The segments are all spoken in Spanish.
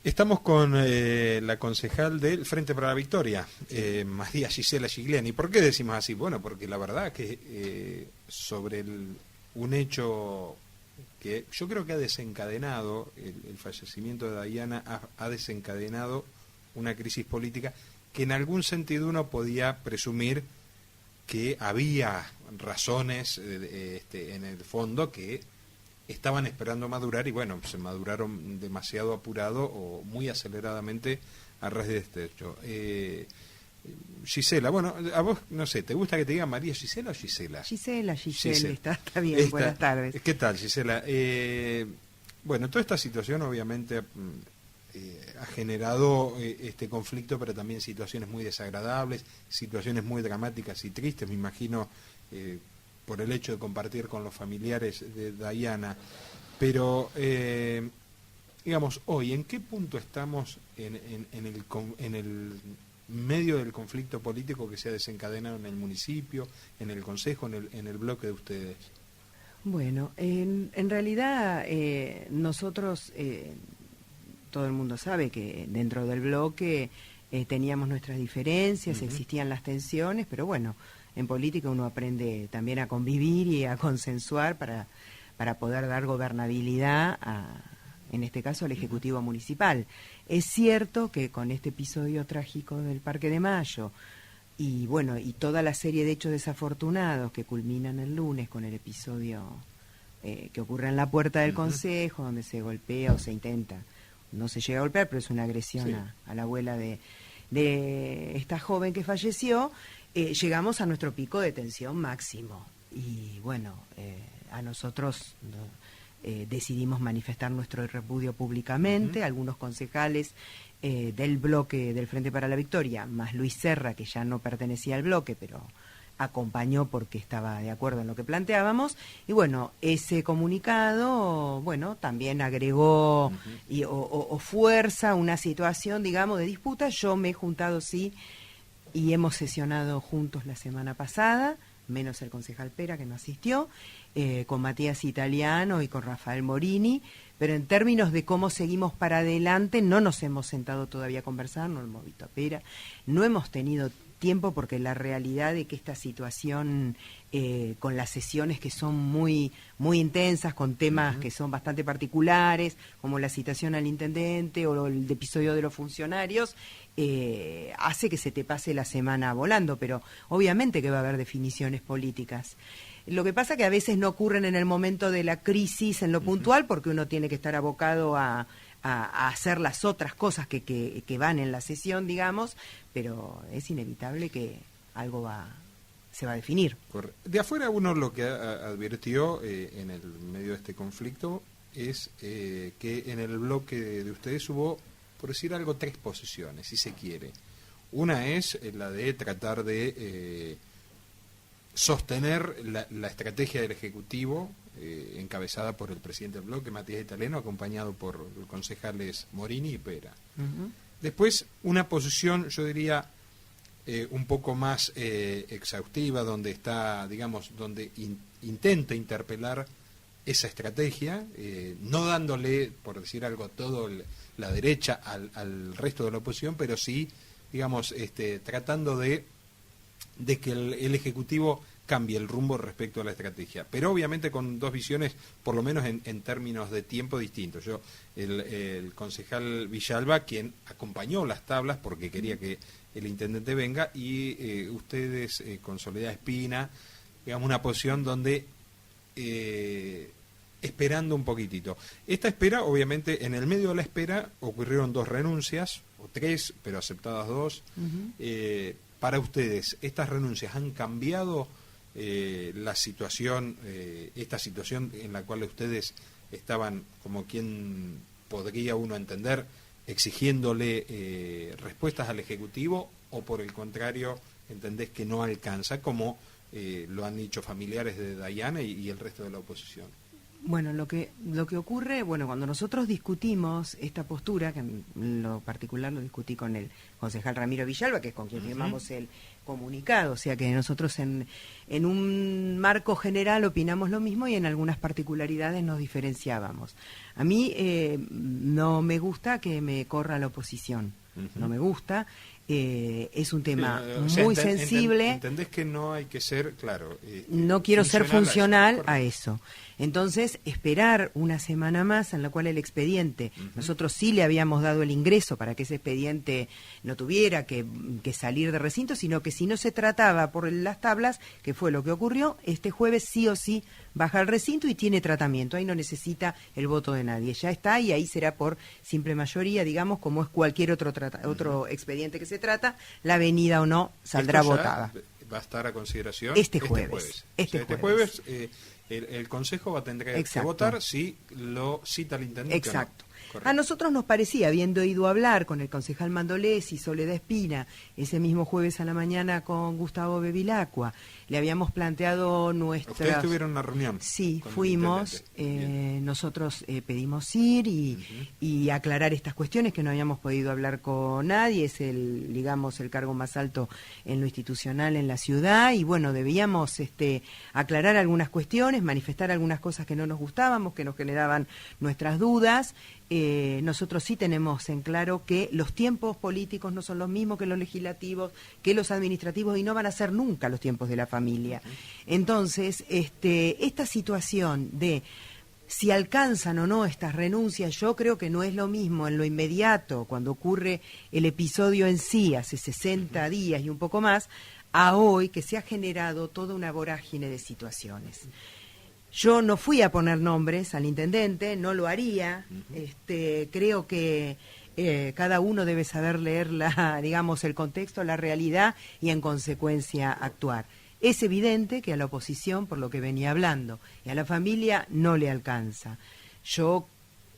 Estamos con la concejal del Frente para la Victoria, María Gisela Gigliani. ¿Por qué decimos así? Bueno, porque la verdad que sobre un hecho que yo creo que ha desencadenado, el fallecimiento de Dayana ha desencadenado una crisis política que en algún sentido uno podía presumir que había razones en el fondo que estaban esperando madurar y bueno, se maduraron demasiado apurado o muy aceleradamente a ras de este hecho. Gisela, bueno, a vos, no sé, ¿te gusta que te digan María Gisela o Gisela? Gisela, está bien, buenas tardes. ¿Qué tal, Gisela? Bueno, toda esta situación obviamente ha generado este conflicto, pero también situaciones muy desagradables, situaciones muy dramáticas y tristes, me imagino, por el hecho de compartir con los familiares de Dayana. Pero, digamos, hoy, ¿en qué punto estamos en el medio del conflicto político que se ha desencadenado en el municipio, en el consejo, en el bloque de ustedes? Bueno, en realidad nosotros, todo el mundo sabe que dentro del bloque teníamos nuestras diferencias, existían las tensiones, pero bueno, en política uno aprende también a convivir y a consensuar para poder dar gobernabilidad en este caso al Ejecutivo Municipal. Es cierto que con este episodio trágico del Parque de Mayo y bueno, y toda la serie de hechos desafortunados que culminan el lunes con el episodio que ocurre en la puerta del Consejo, donde se golpea o se intenta, no se llega a golpear, pero es una agresión a la abuela de esta joven que falleció. Llegamos a nuestro pico de tensión máximo y bueno, a nosotros decidimos manifestar nuestro repudio públicamente. Algunos concejales del bloque del Frente para la Victoria, más Luis Serra, que ya no pertenecía al bloque, pero acompañó porque estaba de acuerdo en lo que planteábamos, y bueno, ese comunicado, bueno, también agregó o fuerza una situación, digamos, de disputa. Yo me he juntado, sí, y hemos sesionado juntos la semana pasada, menos el concejal Pera, que no asistió, con Matías Italiano y con Rafael Morini, pero en términos de cómo seguimos para adelante, no nos hemos sentado todavía a conversar, no hemos visto a Pera, no hemos tenido tiempo porque la realidad de que esta situación con las sesiones que son muy intensas, con temas que son bastante particulares, como la citación al intendente o el episodio de los funcionarios, hace que se te pase la semana volando, pero obviamente que va a haber definiciones políticas. Lo que pasa que a veces no ocurren en el momento de la crisis, en lo puntual, porque uno tiene que estar abocado a hacer las otras cosas que van en la sesión, digamos, pero es inevitable que algo se va a definir. De afuera uno lo que advirtió en el medio de este conflicto es que en el bloque de ustedes hubo, por decir algo, 3 posiciones, si se quiere. Una es la de tratar de sostener la estrategia del Ejecutivo, encabezada por el presidente del bloque, Matías Italiano, acompañado por los concejales Morini y Pera. Después, una posición, yo diría, un poco más exhaustiva, donde está, digamos, donde intenta interpelar esa estrategia, no dándole, por decir algo, todo la derecha al resto de la oposición, pero sí, digamos, tratando de que el Ejecutivo cambie el rumbo respecto a la estrategia, pero obviamente con 2 visiones, por lo menos en términos de tiempo distintos. El concejal Villalba, quien acompañó las tablas porque quería que el intendente venga, y ustedes con Soledad Espina, digamos, una posición donde esperando un poquitito. Esta espera, obviamente, en el medio de la espera ocurrieron 2 renuncias, o 3, pero aceptadas 2. Para ustedes, ¿estas renuncias han cambiado la situación, esta situación en la cual ustedes estaban, como quien podría uno entender, exigiéndole respuestas al Ejecutivo, o por el contrario, entendés que no alcanza, como lo han dicho familiares de Dayana y el resto de la oposición? Bueno, lo que ocurre, bueno, cuando nosotros discutimos esta postura, que en lo particular lo discutí con el concejal Ramiro Villalba, que es con quien firmamos el comunicado, o sea que nosotros en un marco general opinamos lo mismo y en algunas particularidades nos diferenciábamos. A mí no me gusta que me corra la oposición, no me gusta. Es un tema muy sensible. Entendés que no hay que ser, claro. No quiero ser funcional a eso. Entonces, esperar una semana más en la cual el expediente, nosotros sí le habíamos dado el ingreso para que ese expediente no tuviera que salir de recinto, sino que si no se trataba por las tablas, que fue lo que ocurrió, este jueves sí o sí baja al recinto y tiene tratamiento. Ahí no necesita el voto de nadie. Ya está y ahí será por simple mayoría, digamos, como es cualquier otro expediente que se trata, la venida o no saldrá votada. Va a estar a consideración este jueves. Este jueves el Consejo va a tener que votar si lo cita el intendente. Exacto. A nosotros nos parecía, habiendo ido a hablar con el concejal Mandolés y Soledad Espina, ese mismo jueves a la mañana con Gustavo Bevilacqua, le habíamos planteado nuestras... ¿Ustedes tuvieron una reunión? Sí, fuimos, nosotros pedimos ir y aclarar estas cuestiones que no habíamos podido hablar con nadie, es el cargo más alto en lo institucional en la ciudad, y bueno, debíamos aclarar algunas cuestiones, manifestar algunas cosas que no nos gustábamos, que nos generaban nuestras dudas. Nosotros sí tenemos en claro que los tiempos políticos no son los mismos que los legislativos, que los administrativos, y no van a ser nunca los tiempos de la familia. Entonces, esta situación de si alcanzan o no estas renuncias, yo creo que no es lo mismo en lo inmediato, cuando ocurre el episodio en sí, hace 60 días y un poco más, a hoy que se ha generado toda una vorágine de situaciones. Yo no fui a poner nombres al intendente, no lo haría. Creo que cada uno debe saber leer el contexto, la realidad y en consecuencia actuar. Es evidente que a la oposición, por lo que venía hablando, y a la familia no le alcanza. Yo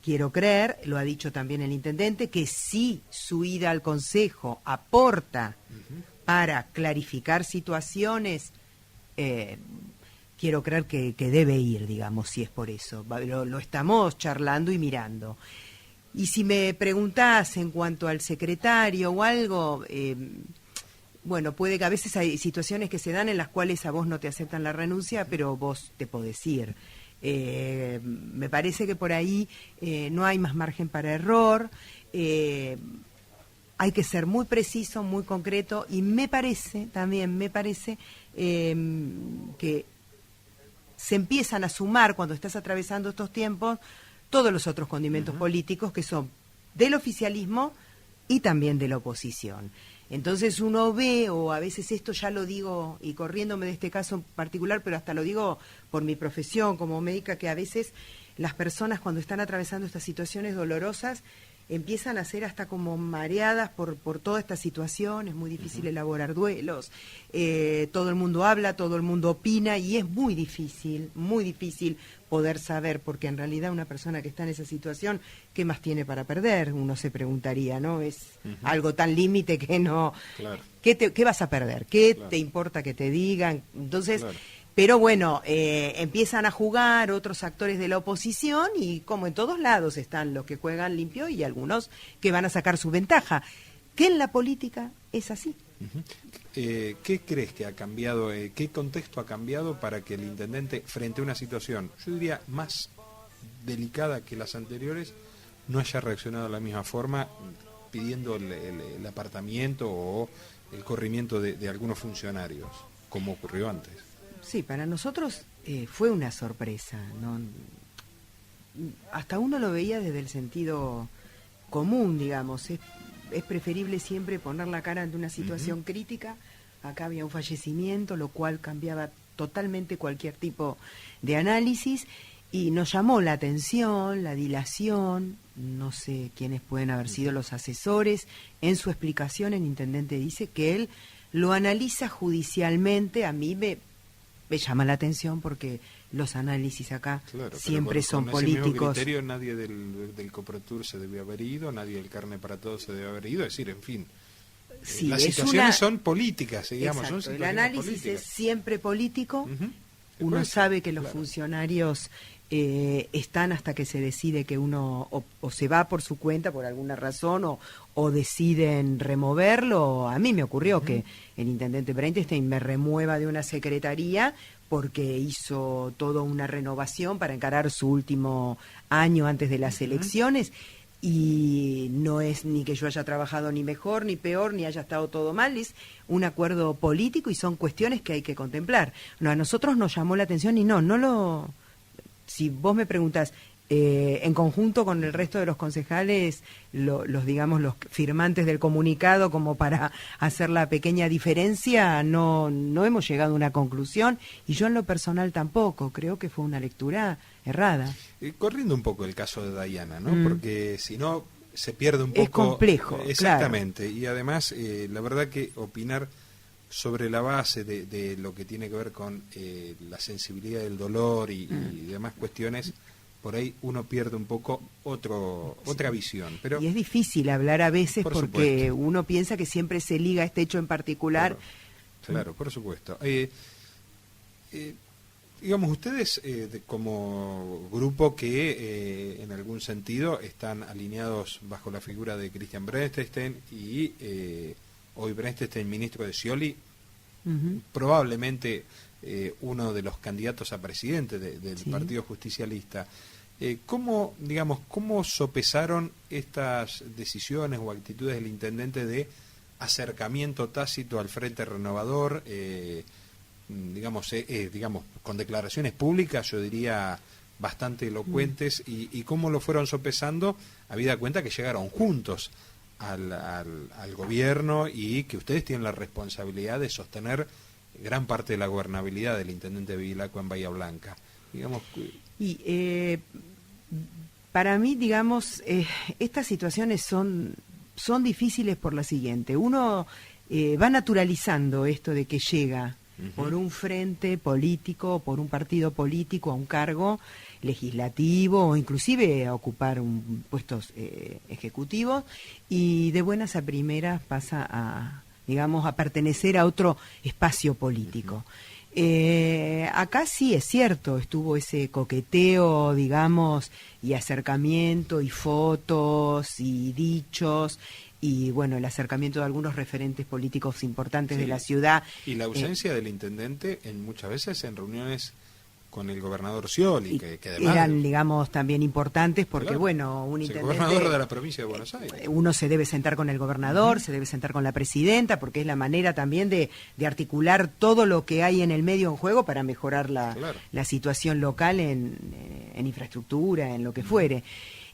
quiero creer, lo ha dicho también el intendente, que si su ida al Consejo aporta para clarificar situaciones, quiero creer que debe ir, digamos, si es por eso. Lo estamos charlando y mirando. Y si me preguntás en cuanto al secretario o algo, bueno, puede que a veces hay situaciones que se dan en las cuales a vos no te aceptan la renuncia, pero vos te podés ir. Me parece que por ahí no hay más margen para error. Hay que ser muy preciso, muy concreto, y me parece que se empiezan a sumar cuando estás atravesando estos tiempos todos los otros condimentos políticos que son del oficialismo y también de la oposición. Entonces uno ve, o a veces esto ya lo digo, y corriéndome de este caso en particular, pero hasta lo digo por mi profesión como médica, que a veces las personas cuando están atravesando estas situaciones dolorosas empiezan a ser hasta como mareadas por toda esta situación. Es muy difícil elaborar duelos, todo el mundo habla, todo el mundo opina, y es muy difícil poder saber, porque en realidad una persona que está en esa situación, ¿qué más tiene para perder? Uno se preguntaría, ¿no? Es algo tan límite que no... Claro. ¿Qué vas a perder? ¿Qué te importa que te digan? Entonces... Claro. Pero bueno, empiezan a jugar otros actores de la oposición, y como en todos lados están los que juegan limpio y algunos que van a sacar su ventaja, que en la política es así. ¿Qué crees que ha cambiado, qué contexto ha cambiado para que el intendente, frente a una situación, yo diría, más delicada que las anteriores, no haya reaccionado de la misma forma, pidiendo el apartamiento o el corrimiento de algunos funcionarios, como ocurrió antes? Sí, para nosotros fue una sorpresa, ¿no? Hasta uno lo veía desde el sentido común, digamos. Es preferible siempre poner la cara ante una situación crítica. Acá había un fallecimiento, lo cual cambiaba totalmente cualquier tipo de análisis, y nos llamó la atención, la dilación. No sé quiénes pueden haber sido los asesores. En su explicación el intendente dice que él lo analiza judicialmente. A mí me llama la atención porque los análisis acá siempre son políticos. Con ese mismo criterio, nadie del Coprotur se debió haber ido, nadie del Carne para Todos se debe haber ido, es decir, en fin, las situaciones son políticas, digamos. Exacto, son el análisis políticas. es siempre político, Uno sabe que los claro. funcionarios están hasta que se decide que uno o se va por su cuenta por alguna razón o deciden removerlo. A mí me ocurrió que el intendente Breinstein me remueva de una secretaría porque hizo toda una renovación para encarar su último año antes de las elecciones. Y no es ni que yo haya trabajado ni mejor ni peor ni haya estado todo mal, es un acuerdo político y son cuestiones que hay que contemplar. No, a nosotros nos llamó la atención y no lo... Si vos me preguntás, en conjunto con el resto de los concejales, los digamos los firmantes del comunicado, como para hacer la pequeña diferencia, no hemos llegado a una conclusión, y yo en lo personal tampoco, creo que fue una lectura errada. Corriendo un poco el caso de Dayana, ¿no? Porque si no se pierde un poco... Es complejo, exactamente, claro. Y además, la verdad que opinar sobre la base de lo que tiene que ver con la sensibilidad del dolor y demás cuestiones, por ahí uno pierde un poco otra visión. Pero y es difícil hablar a veces porque supuesto. Uno piensa que siempre se liga a este hecho en particular. Claro, por supuesto. Digamos, ustedes como grupo que en algún sentido están alineados bajo la figura de Christian Breinstein y hoy Breinstein, ministro de Scioli, probablemente uno de los candidatos a presidente del Partido Justicialista. ¿Cómo sopesaron estas decisiones o actitudes del intendente de acercamiento tácito al Frente Renovador? Digamos, con declaraciones públicas, yo diría, bastante elocuentes, y cómo lo fueron sopesando, habida cuenta que llegaron juntos al gobierno y que ustedes tienen la responsabilidad de sostener gran parte de la gobernabilidad del intendente Bevilacqua en Bahía Blanca. Digamos, y para mí, digamos, estas situaciones son difíciles por la siguiente. Uno va naturalizando esto de que llega por un frente político, por un partido político a un cargo legislativo o inclusive a ocupar puestos ejecutivos, y de buenas a primeras pasa a pertenecer a otro espacio político. Acá sí es cierto, estuvo ese coqueteo, digamos, y acercamiento y fotos y dichos, y bueno, el acercamiento de algunos referentes políticos importantes de la ciudad. Y la ausencia del intendente muchas veces en reuniones con el gobernador Scioli, que además eran, digamos, también importantes porque, bueno, un intendente... El gobernador de la provincia de Buenos Aires. Uno se debe sentar con el gobernador, se debe sentar con la presidenta, porque es la manera también de articular todo lo que hay en el medio en juego para mejorar la situación local en infraestructura, en lo que fuere.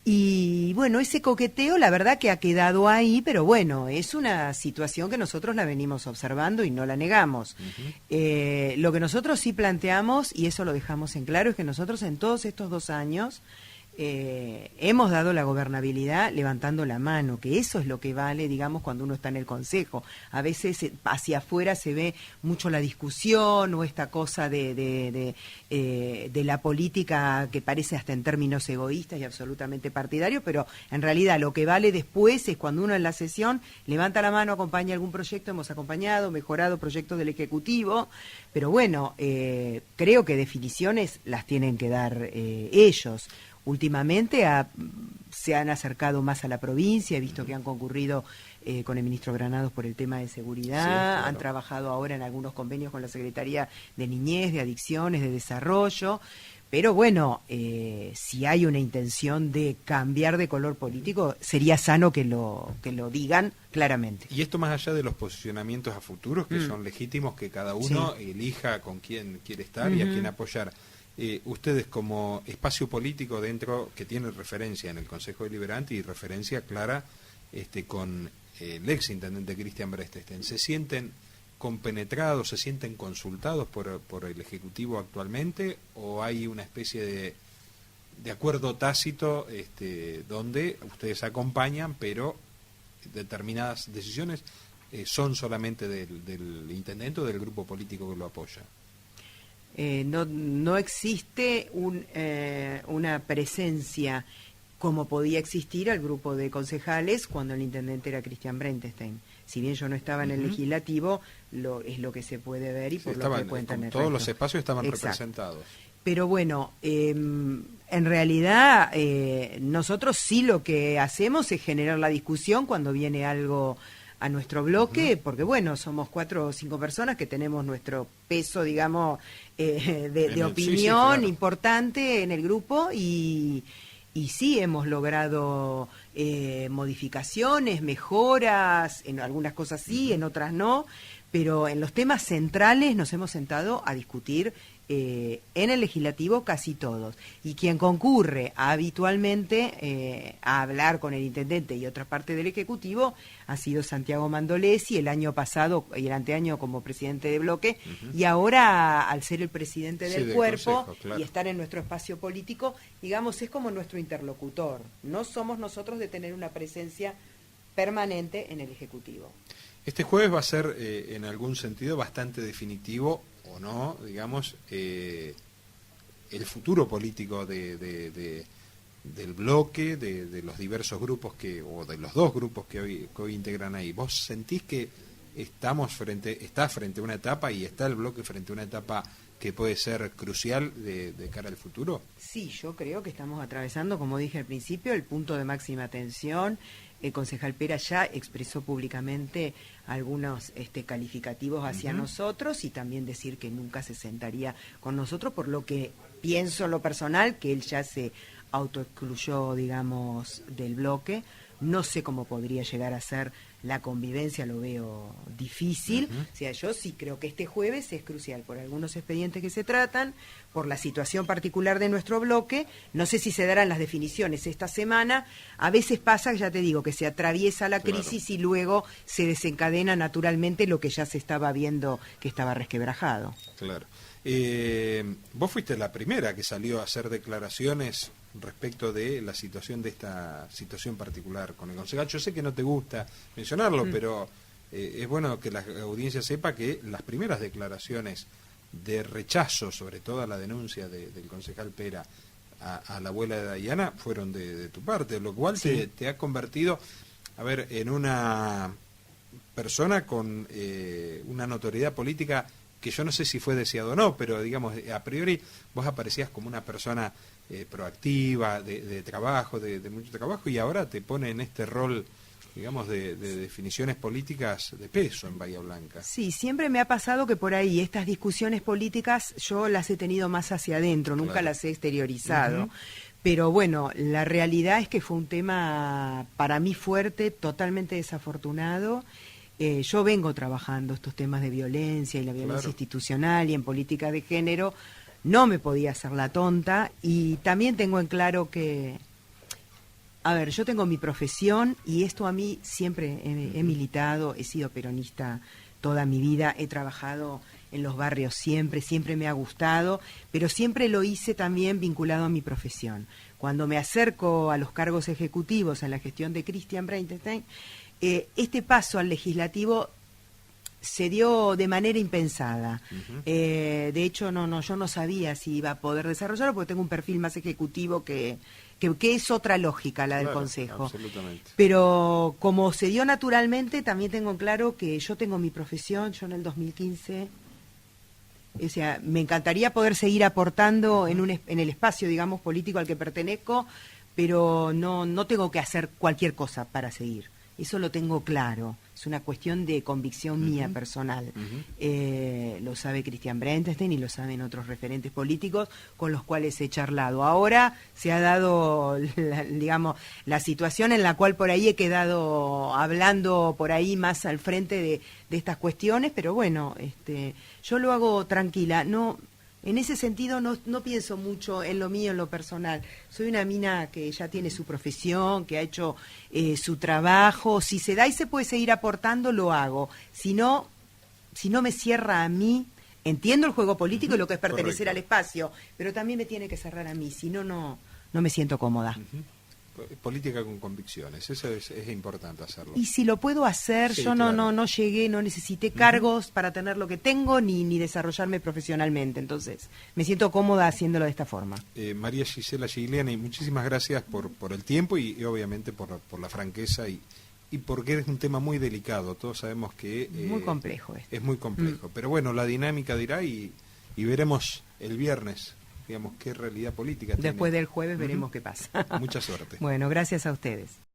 Y bueno, ese coqueteo la verdad que ha quedado ahí, pero bueno, es una situación que nosotros la venimos observando y no la negamos. Lo que nosotros sí planteamos, y eso lo dejamos en claro, es que nosotros en todos estos 2 años hemos dado la gobernabilidad levantando la mano, que eso es lo que vale, digamos, cuando uno está en el Consejo. A veces hacia afuera se ve mucho la discusión o esta cosa de la política que parece hasta en términos egoístas y absolutamente partidarios, pero en realidad lo que vale después es cuando uno en la sesión levanta la mano, acompaña algún proyecto, hemos acompañado, mejorado proyectos del Ejecutivo, pero bueno, creo que definiciones las tienen que dar ellos. Últimamente se han acercado más a la provincia, he visto que han concurrido con el ministro Granados por el tema de seguridad, han trabajado ahora en algunos convenios con la Secretaría de Niñez, de Adicciones, de Desarrollo, pero bueno, si hay una intención de cambiar de color político, sería sano que lo digan claramente. Y esto más allá de los posicionamientos a futuros, que son legítimos, que cada uno elija con quién quiere estar y a quién apoyar. Ustedes como espacio político dentro, que tiene referencia en el Consejo Deliberante y referencia clara con el ex intendente Christian Breinstein, ¿se sienten compenetrados, se sienten consultados por el Ejecutivo actualmente, o hay una especie de acuerdo tácito donde ustedes acompañan, pero determinadas decisiones son solamente del intendente o del grupo político que lo apoya? No existe una presencia como podía existir al grupo de concejales cuando el intendente era Cristian Brentenstein. Si bien yo no estaba en el legislativo, es lo que se puede ver y por lo que cuentan el todos resto. los espacios estaban Exacto. representados. Pero bueno, en realidad nosotros sí lo que hacemos es generar la discusión cuando viene algo a nuestro bloque, porque bueno, somos 4 o 5 personas que tenemos nuestro peso, digamos, de opinión claro, importante en el grupo y sí hemos logrado modificaciones, mejoras, en algunas cosas sí, en otras no, pero en los temas centrales nos hemos sentado a discutir en el legislativo casi todos. Y quien concurre habitualmente a hablar con el intendente y otra parte del ejecutivo ha sido Santiago Mandolesi, el año pasado y el anteaño como presidente de bloque, y ahora al ser el presidente del cuerpo consejo, claro, y estar en nuestro espacio político, digamos, es como nuestro interlocutor. No somos nosotros de tener una presencia permanente en el ejecutivo. Este jueves va a ser, en algún sentido, bastante definitivo, o no, digamos, el futuro político del bloque, de los diversos grupos o de los 2 grupos que hoy integran ahí. ¿Vos sentís que está frente a una etapa y está el bloque frente a una etapa que puede ser crucial de cara al futuro? Sí, yo creo que estamos atravesando, como dije al principio, el punto de máxima tensión. El concejal Pera ya expresó públicamente algunos calificativos hacia nosotros y también decir que nunca se sentaría con nosotros, por lo que pienso en lo personal, que él ya se autoexcluyó, digamos, del bloque. No sé cómo podría llegar a ser la convivencia, lo veo difícil. O sea, yo sí creo que este jueves es crucial por algunos expedientes que se tratan, por la situación particular de nuestro bloque. No sé si se darán las definiciones esta semana. A veces pasa, ya te digo, que se atraviesa la crisis, claro, y luego se desencadena naturalmente lo que ya se estaba viendo que estaba resquebrajado. Claro. Vos fuiste la primera que salió a hacer declaraciones respecto de la situación de esta situación particular con el concejal. Yo sé que no te gusta mencionarlo, pero es bueno que la audiencia sepa que las primeras declaraciones de rechazo, sobre todo a la denuncia del concejal Pera a la abuela de Dayana, fueron de tu parte, lo cual sí, te ha convertido, en una persona con una notoriedad política que yo no sé si fue deseado o no, pero digamos, a priori vos aparecías como una persona proactiva, de trabajo, de mucho trabajo, y ahora te pone en este rol, digamos, de definiciones políticas de peso en Bahía Blanca. Sí, siempre me ha pasado que por ahí estas discusiones políticas yo las he tenido más hacia adentro, nunca claro, las he exteriorizado. Pero bueno, la realidad es que fue un tema para mí fuerte, totalmente desafortunado. Yo vengo trabajando estos temas de violencia y la violencia claro, institucional y en política de género. No me podía hacer la tonta y también tengo en claro que, yo tengo mi profesión y esto a mí siempre he militado, he sido peronista toda mi vida, he trabajado en los barrios siempre me ha gustado, pero siempre lo hice también vinculado a mi profesión. Cuando me acerco a los cargos ejecutivos en la gestión de Cristian Brentenstein, este paso al legislativo se dio de manera impensada. De hecho, yo no sabía si iba a poder desarrollarlo porque tengo un perfil más ejecutivo que es otra lógica la del Consejo. Absolutamente. Pero como se dio naturalmente, también tengo claro que yo tengo mi profesión. Yo en el 2015, o sea, me encantaría poder seguir aportando en el espacio, digamos, político al que pertenezco, pero no tengo que hacer cualquier cosa para seguir. Eso lo tengo claro. Es una cuestión de convicción mía personal. Lo sabe Cristian Brentenstein y lo saben otros referentes políticos con los cuales he charlado. Ahora se ha dado, la situación en la cual por ahí he quedado hablando por ahí más al frente de estas cuestiones, pero bueno, yo lo hago tranquila. En ese sentido no pienso mucho en lo mío, en lo personal. Soy una mina que ya tiene su profesión, que ha hecho su trabajo. Si se da y se puede seguir aportando, lo hago. Si no me cierra a mí, entiendo el juego político y lo que es pertenecer al espacio, pero también me tiene que cerrar a mí. Si no me siento cómoda. política con convicciones, eso es importante hacerlo. Y si lo puedo hacer, Sí, yo claro. no llegué, no necesité cargos para tener lo que tengo, ni desarrollarme profesionalmente. Entonces, me siento cómoda haciéndolo de esta forma. María Gisela Gigliani, muchísimas gracias por el tiempo y obviamente por la franqueza y porque es un tema muy delicado. Todos sabemos que Muy complejo esto. es muy complejo. Pero bueno, la dinámica dirá y veremos el viernes, digamos, qué realidad política tiene. Después del jueves veremos qué pasa. Mucha suerte. Bueno, gracias a ustedes.